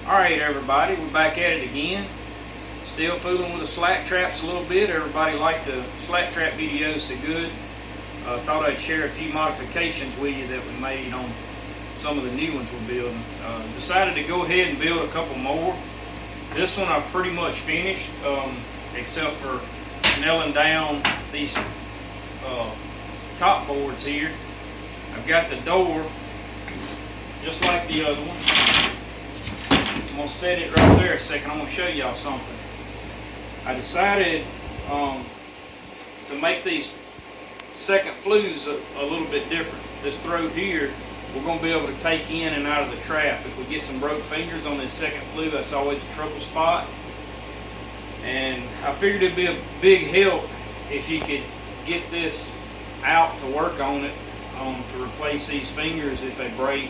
Alright everybody, we're back at it again. Still fooling with the slat traps a little bit. Everybody liked the slat trap videos so good. Thought I'd share a few modifications with you that we made on some of the new ones we're building. Decided to go ahead and build a couple more. This one I've pretty much finished, except for nailing down these top boards here. I've got the door just like the other one. I'm going to set it right there a second. I'm going to show y'all something. I decided to make these second flues a little bit different. This throat here, we're going to be able to take in and out of the trap. If we get some broke fingers on this second flue, that's always a trouble spot. And I figured it'd be a big help if you could get this out to work on it, to replace these fingers if they break,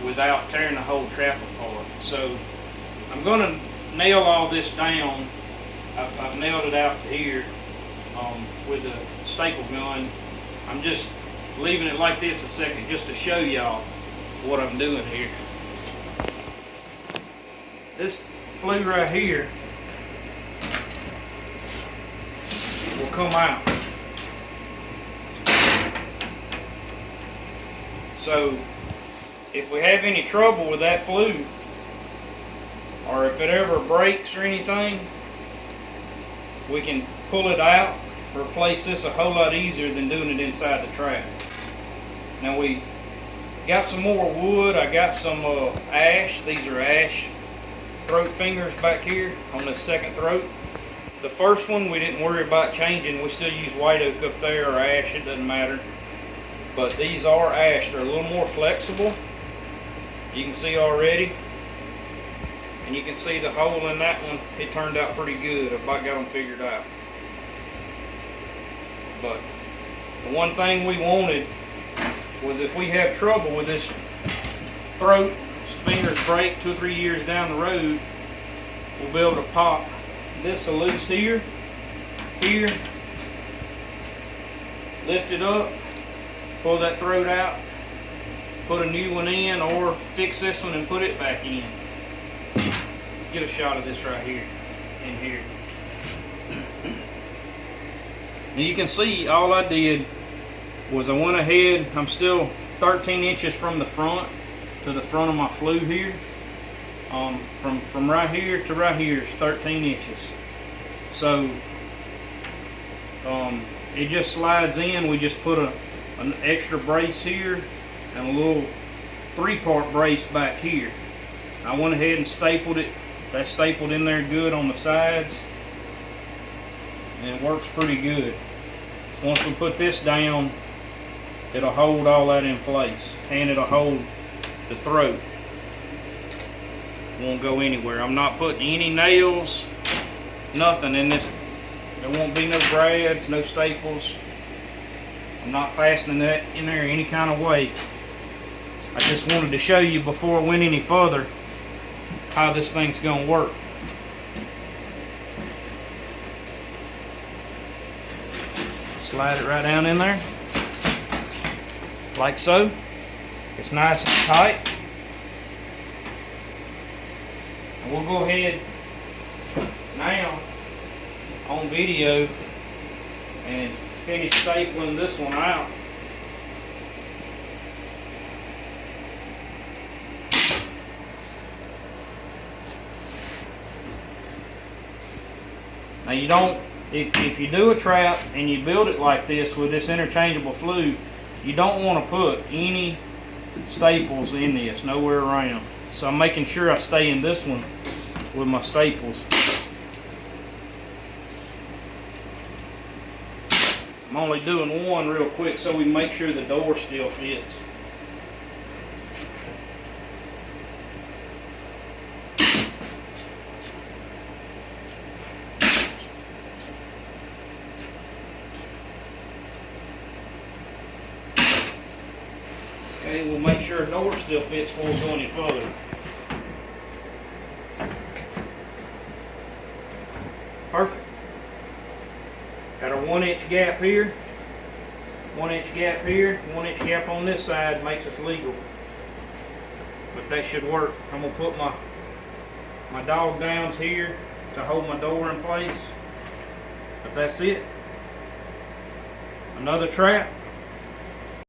without tearing the whole trap apart. So I'm going to nail all this down. I've nailed it out to here with the staple gun. I'm just leaving it like this a second just to show y'all what I'm doing here. This flue right here will come out. So if we have any trouble with that flue, or if it ever breaks or anything, we can pull it out, replace this a whole lot easier than doing it inside the trap. Now we got some more wood. I got some ash. These are ash throat fingers back here on the second throat. The first one we didn't worry about changing. We still use white oak up there or ash, it doesn't matter. But these are ash. They're a little more flexible. You can see already, and you can see the hole in that one. It turned out pretty good. I've about got them figured out. But the one thing we wanted was, if we have trouble with this throat, fingers break 2 or 3 years down the road, we'll be able to pop this loose here, lift it up, pull that throat out, put a new one in, or fix this one and put it back in. Get a shot of this right here, in here. Now you can see all I did was I went ahead, I'm still 13 inches from the front to the front of my flue here. From right here to right here is 13 inches. So it just slides in. We just put an extra brace here and a little 3-part brace back here. I went ahead and stapled it. That's stapled in there good on the sides, and it works pretty good. So once we put this down, it'll hold all that in place, and it'll hold the throat. Won't go anywhere. I'm not putting any nails, nothing in this. There won't be no brads, no staples. I'm not fastening that in there any kind of way. I just wanted to show you before I went any further how this thing's going to work. Slide it right down in there, like so. It's nice and tight. And we'll go ahead now on video and finish stapling this one out. Now you don't, if you do a trap and you build it like this with this interchangeable flue, you don't want to put any staples in this, nowhere around. So I'm making sure I stay in this one with my staples. I'm only doing one real quick so we make sure the door still fits. Okay, we'll make sure the door still fits before we go any further. Perfect. Got a 1-inch gap here, 1-inch gap here, 1-inch gap on this side makes us legal. But that should work. I'm gonna put my My dog down's here to hold my door in place. But that's it. Another trap.